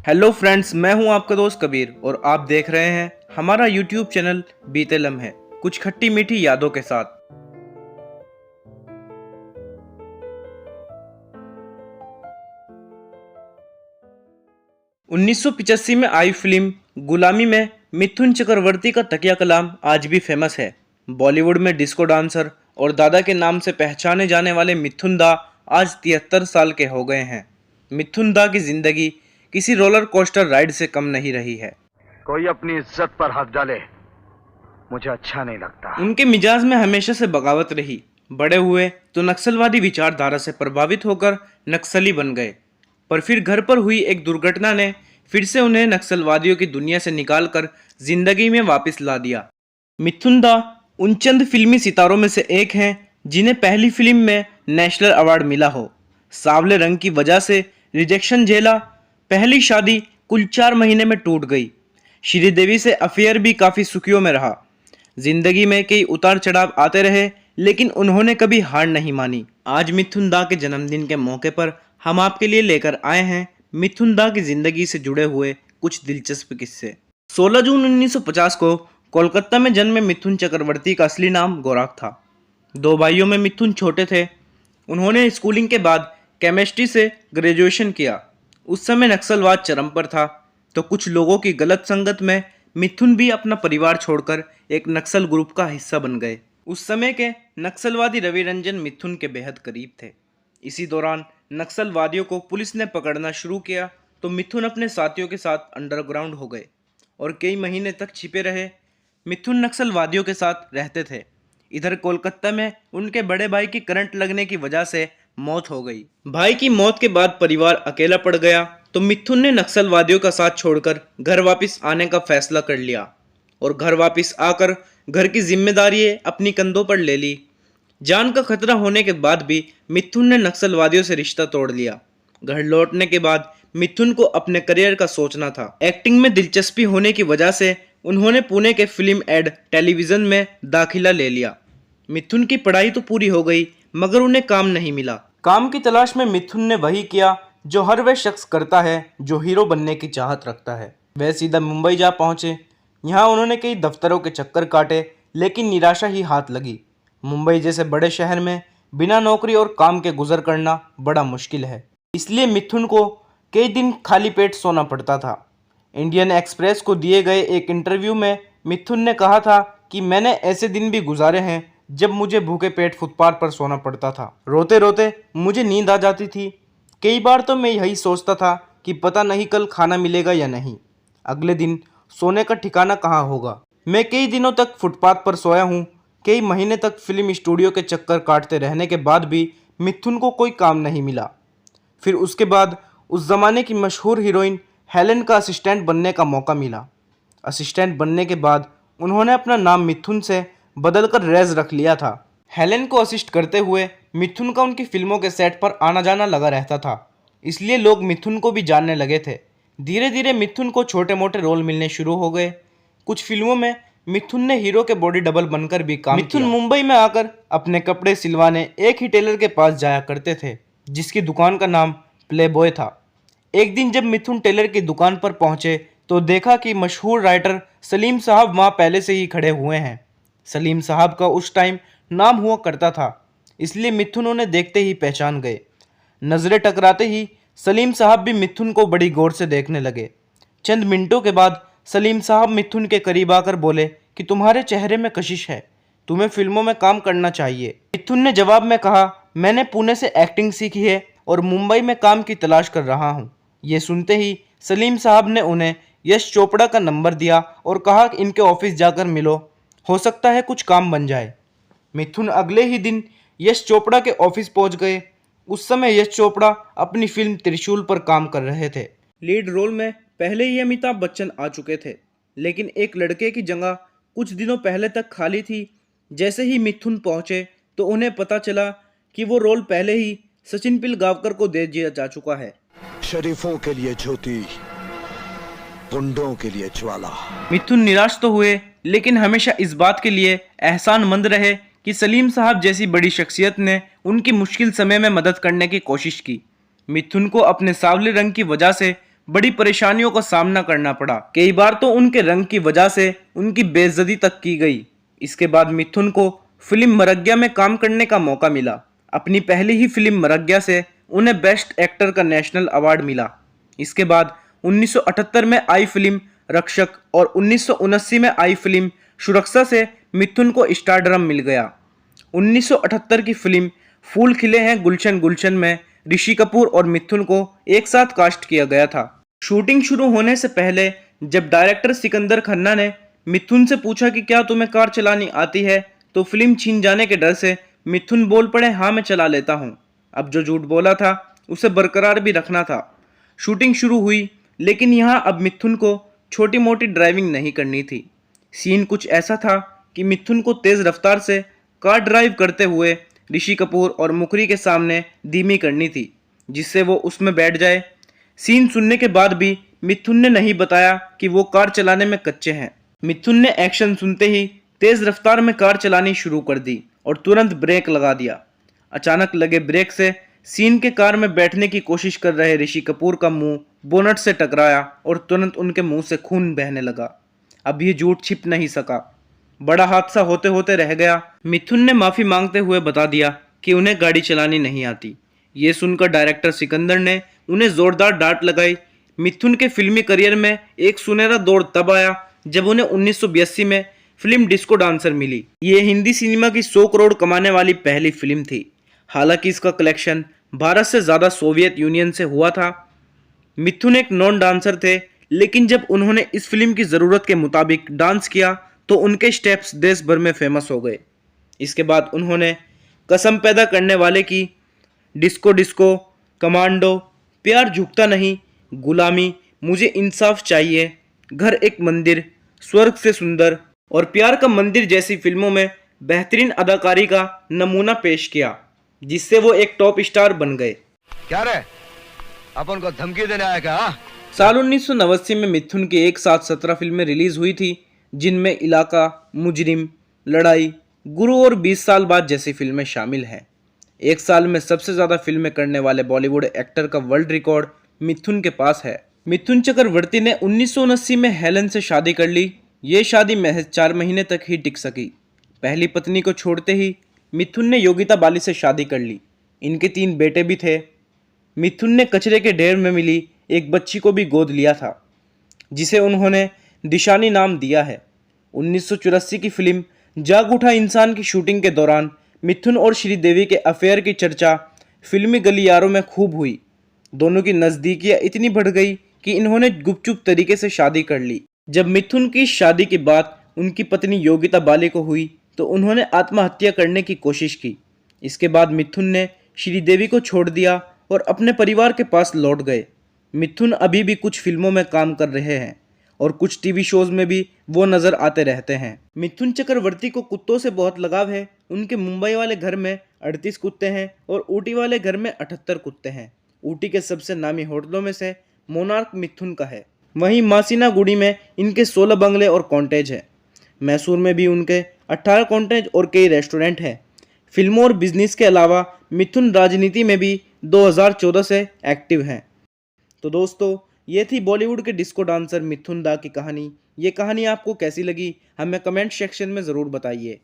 Hello friends, मैं हूं आपका दोस्त कबीर और आप देख रहे हैं हमारा यूट्यूब चैनल बीते लम्हे, कुछ खट्टी मीठी यादों के साथ। 1985 में आई फिल्म गुलामी में मिथुन चक्रवर्ती का तकिया कलाम आज भी फेमस है। बॉलीवुड में डिस्को डांसर और दादा के नाम से पहचाने जाने वाले मिथुन दा आज 73 साल के हो गए हैं। मिथुन दा की जिंदगी किसी रोलर कोस्टर राइड से कम नहीं रही है। कोई अपनी इज्जत पर हाथ डाले मुझे अच्छा नहीं लगता। उनके मिजाज में हमेशा से बगावत रही। बड़े हुए तो नक्सलवादी विचारधारा से प्रभावित होकर नक्सली बन गए, पर फिर घर पर हुई एक दुर्घटना ने फिर से उन्हें नक्सलवादियों की दुनिया से निकालकर जिंदगी में वापस ला दिया। मिथुन दा उन चंद फिल्मी सितारों में से एक हैं जिन्हें पहली फिल्म में नेशनल अवार्ड मिला हो। सांवले रंग की वजह से रिजेक्शन झेला, पहली शादी कुल 4 महीने में टूट गई। श्रीदेवी से अफेयर भी काफी सुखियों में रहा। जिंदगी में कई उतार चढ़ाव आते रहे, लेकिन उन्होंने कभी हार नहीं मानी। आज मिथुन दा के जन्मदिन के मौके पर हम आपके लिए लेकर आए हैं मिथुन दा की जिंदगी से जुड़े हुए कुछ दिलचस्प किस्से। 16 जून 1950 को कोलकाता में जन्मे मिथुन चक्रवर्ती का असली नाम गौराख था। 2 भाइयों में मिथुन छोटे थे। उन्होंने स्कूलिंग के बाद केमिस्ट्री से ग्रेजुएशन किया। उस समय नक्सलवाद चरम पर था, तो कुछ लोगों की गलत संगत में मिथुन भी अपना परिवार छोड़कर एक नक्सल ग्रुप का हिस्सा बन गए। उस समय के नक्सलवादी रवि रंजन मिथुन के बेहद करीब थे। इसी दौरान नक्सलवादियों को पुलिस ने पकड़ना शुरू किया, तो मिथुन अपने साथियों के साथ अंडरग्राउंड हो गए और कई महीने तक छिपे रहे। मिथुन नक्सलवादियों के साथ रहते थे। इधर कोलकाता में उनके बड़े भाई की करंट लगने की वजह से मौत हो गई। भाई की मौत के बाद परिवार अकेला पड़ गया, तो मिथुन ने नक्सलवादियों का साथ छोड़कर घर वापस आने का फैसला कर लिया और घर वापस आकर घर की जिम्मेदारी अपनी कंधों पर ले ली। जान का खतरा होने के बाद भी मिथुन ने नक्सलवादियों से रिश्ता तोड़ लिया। घर लौटने के बाद मिथुन को अपने करियर का सोचना था। एक्टिंग में दिलचस्पी होने की वजह से उन्होंने पुणे के फिल्म एड टेलीविजन में दाखिला ले लिया। मिथुन की पढ़ाई तो पूरी हो गई, मगर उन्हें काम नहीं मिला। काम की तलाश में मिथुन ने वही किया जो हर वह शख्स करता है जो हीरो बनने की चाहत रखता है। वह सीधा मुंबई जा पहुंचे। यहाँ उन्होंने कई दफ्तरों के चक्कर काटे, लेकिन निराशा ही हाथ लगी। मुंबई जैसे बड़े शहर में बिना नौकरी और काम के गुजर करना बड़ा मुश्किल है, इसलिए मिथुन को कई दिन खाली पेट सोना पड़ता था। इंडियन एक्सप्रेस को दिए गए एक इंटरव्यू में मिथुन ने कहा था कि मैंने ऐसे दिन भी गुजारे हैं जब मुझे भूखे पेट फुटपाथ पर सोना पड़ता था। रोते रोते मुझे नींद आ जाती थी। कई बार तो मैं यही सोचता था कि पता नहीं कल खाना मिलेगा या नहीं, अगले दिन सोने का ठिकाना कहाँ होगा। मैं कई दिनों तक फुटपाथ पर सोया हूँ। कई महीने तक फिल्म स्टूडियो के चक्कर काटते रहने के बाद भी मिथुन को कोई काम नहीं मिला। फिर उसके बाद उस ज़माने की मशहूर हीरोइन हेलेन का असिस्टेंट बनने का मौका मिला। असिस्टेंट बनने के बाद उन्होंने अपना नाम मिथुन से बदलकर रेज रख लिया था। हेलेन को असिस्ट करते हुए मिथुन का उनकी फिल्मों के सेट पर आना जाना लगा रहता था, इसलिए लोग मिथुन को भी जानने लगे थे। धीरे धीरे मिथुन को छोटे मोटे रोल मिलने शुरू हो गए। कुछ फिल्मों में मिथुन ने हीरो के बॉडी डबल बनकर भी काम किया। मिथुन मुंबई में आकर अपने कपड़े सिलवाने एक ही टेलर के पास जाया करते थे, जिसकी दुकान का नाम प्लेबॉय था। एक दिन जब मिथुन टेलर की दुकान पर पहुंचे तो देखा कि मशहूर राइटर सलीम साहब वहाँ पहले से ही खड़े हुए हैं। सलीम साहब का उस टाइम नाम हुआ करता था, इसलिए मिथुन उन्हें देखते ही पहचान गए। नज़रें टकराते ही सलीम साहब भी मिथुन को बड़ी गौर से देखने लगे। चंद मिनटों के बाद सलीम साहब मिथुन के करीब आकर बोले कि तुम्हारे चेहरे में कशिश है, तुम्हें फिल्मों में काम करना चाहिए। मिथुन ने जवाब में कहा, मैंने पुणे से एक्टिंग सीखी है और मुंबई में काम की तलाश कर रहा हूँ। ये सुनते ही सलीम साहब ने उन्हें यश चोपड़ा का नंबर दिया और कहा कि इनके ऑफिस जाकर मिलो, हो सकता है कुछ काम बन जाए। मिथुन अगले ही दिन यश चोपड़ा के ऑफिस पहुंच गए। उस समय यश चोपड़ा अपनी फिल्म त्रिशूल पर काम कर रहे थे। लीड रोल में पहले ही अमिताभ बच्चन आ चुके थे, लेकिन एक लड़के की जगह कुछ दिनों पहले तक खाली थी। जैसे ही मिथुन पहुंचे तो उन्हें पता चला कि वो रोल पहले ही सचिन पिलगावकर को दे दिया जा चुका है। शरीफों के लिए ज्योति, गुंडों के लिए ज्वाला। मिथुन निराश तो हुए, लेकिन हमेशा इस बात के लिए एहसानमंद रहे कि सलीम साहब जैसी बड़ी शख्सियत ने उनकी मुश्किल समय में मदद करने की कोशिश की। मिथुन को अपने सांवले रंग की वजह से बड़ी परेशानियों का सामना करना पड़ा। कई बार तो उनके रंग की वजह से उनकी बेइज्जती तक की गई। इसके बाद मिथुन को फिल्म मरग्या में काम करने का मौका मिला। अपनी पहली ही फिल्म मरग्या से उन्हें बेस्ट एक्टर का नेशनल अवार्ड मिला। इसके बाद 1978 में आई फिल्म रक्षक और 1979 में आई फिल्म सुरक्षा से मिथुन को स्टारडम मिल गया। 1978 की फिल्म फूल खिले हैं गुलशन गुलशन में ऋषि कपूर और मिथुन को एक साथ कास्ट किया गया था। शूटिंग शुरू होने से पहले जब डायरेक्टर सिकंदर खन्ना ने मिथुन से पूछा कि क्या तुम्हें कार चलानी आती है, तो फिल्म छीन जाने के डर से मिथुन बोल पड़े, हाँ मैं चला लेता हूँ। अब जो झूठ बोला था उसे बरकरार भी रखना था। शूटिंग शुरू हुई, लेकिन यहाँ अब मिथुन को छोटी मोटी ड्राइविंग नहीं करनी थी। सीन कुछ ऐसा था कि मिथुन को तेज रफ्तार से कार ड्राइव करते हुए ऋषि कपूर और मुखरी के सामने धीमी करनी थी, जिससे वो उसमें बैठ जाए। सीन सुनने के बाद भी मिथुन ने नहीं बताया कि वो कार चलाने में कच्चे हैं। मिथुन ने एक्शन सुनते ही तेज रफ्तार में कार चलानी शुरू कर दी और तुरंत ब्रेक लगा दिया। अचानक लगे ब्रेक से सीन के कार में बैठने की कोशिश कर रहे ऋषि कपूर का मुंह बोनट से टकराया और तुरंत उनके मुंह से खून बहने लगा। अब ये झूठ छिप नहीं सका। बड़ा हादसा होते होते रह गया। मिथुन ने माफी मांगते हुए बता दिया कि उन्हें गाड़ी चलानी नहीं आती। ये सुनकर डायरेक्टर सिकंदर ने उन्हें जोरदार डांट लगाई। मिथुन के फिल्मी करियर में एक सुनहरा दौर तब आया जब उन्हें 1982 में फिल्म डिस्को डांसर मिली। ये हिंदी सिनेमा की 100 करोड़ कमाने वाली पहली फिल्म थी। हालांकि इसका कलेक्शन भारत से ज़्यादा सोवियत यूनियन से हुआ था। मिथुन एक नॉन डांसर थे, लेकिन जब उन्होंने इस फिल्म की ज़रूरत के मुताबिक डांस किया तो उनके स्टेप्स देश भर में फेमस हो गए। इसके बाद उन्होंने कसम पैदा करने वाले की, डिस्को डिस्को, कमांडो, प्यार झुकता नहीं, गुलामी, मुझे इंसाफ चाहिए, घर एक मंदिर, स्वर्ग से सुंदर और प्यार का मंदिर जैसी फिल्मों में बेहतरीन अदाकारी का नमूना पेश किया, जिससे वो एक टॉप स्टार बन गए। क्या रे, अपन को धमकी देने आया क्या? साल 1989 में मिथुन की एक साथ 17 फिल्में रिलीज हुई थी, जिनमें इलाका, मुजरिम, लड़ाई, गुरु और 20 साल बाद जैसी फिल्में शामिल हैं। एक साल में सबसे ज़्यादा फिल्में करने वाले बॉलीवुड एक्टर का वर्ल्ड रिकॉर्ड मिथुन के पास है। मिथुन चक्रवर्ती ने 1979 में हेलन से शादी कर ली। ये शादी महज 4 महीने तक ही टिक सकी। पहली पत्नी को छोड़ते ही मिथुन ने योगिता बाली से शादी कर ली। इनके 3 बेटे भी थे। मिथुन ने कचरे के ढेर में मिली एक बच्ची को भी गोद लिया था, जिसे उन्होंने दिशानी नाम दिया है। 1984 की फिल्म जाग उठा इंसान की शूटिंग के दौरान मिथुन और श्रीदेवी के अफेयर की चर्चा फिल्मी गलियारों में खूब हुई। दोनों की नज़दीकियाँ इतनी बढ़ गई कि इन्होंने गुपचुप तरीके से शादी कर ली। जब मिथुन की शादी की बात उनकी पत्नी योगिता बाली को हुई तो उन्होंने आत्महत्या करने की कोशिश की। इसके बाद मिथुन ने श्रीदेवी को छोड़ दिया और अपने परिवार के पास लौट गए। मिथुन अभी भी कुछ फिल्मों में काम कर रहे हैं और कुछ टीवी शोज में भी वो नजर आते रहते हैं। मिथुन चक्रवर्ती को कुत्तों से बहुत लगाव है। उनके मुंबई वाले घर में 38 कुत्ते हैं और ऊटी वाले घर में 78 कुत्ते हैं। ऊटी के सबसे नामी होटलों में से मोनार्क मिथुन का है। वहीं मासीनागुड़ी में इनके 16 बंगले और कॉन्टेज है। मैसूर में भी उनके 18 कॉन्टेज और कई रेस्टोरेंट हैं। फिल्मों और बिजनेस के अलावा मिथुन राजनीति में भी 2014 से एक्टिव हैं। तो दोस्तों, ये थी बॉलीवुड के डिस्को डांसर मिथुन दा की कहानी। ये कहानी आपको कैसी लगी हमें कमेंट सेक्शन में ज़रूर बताइए।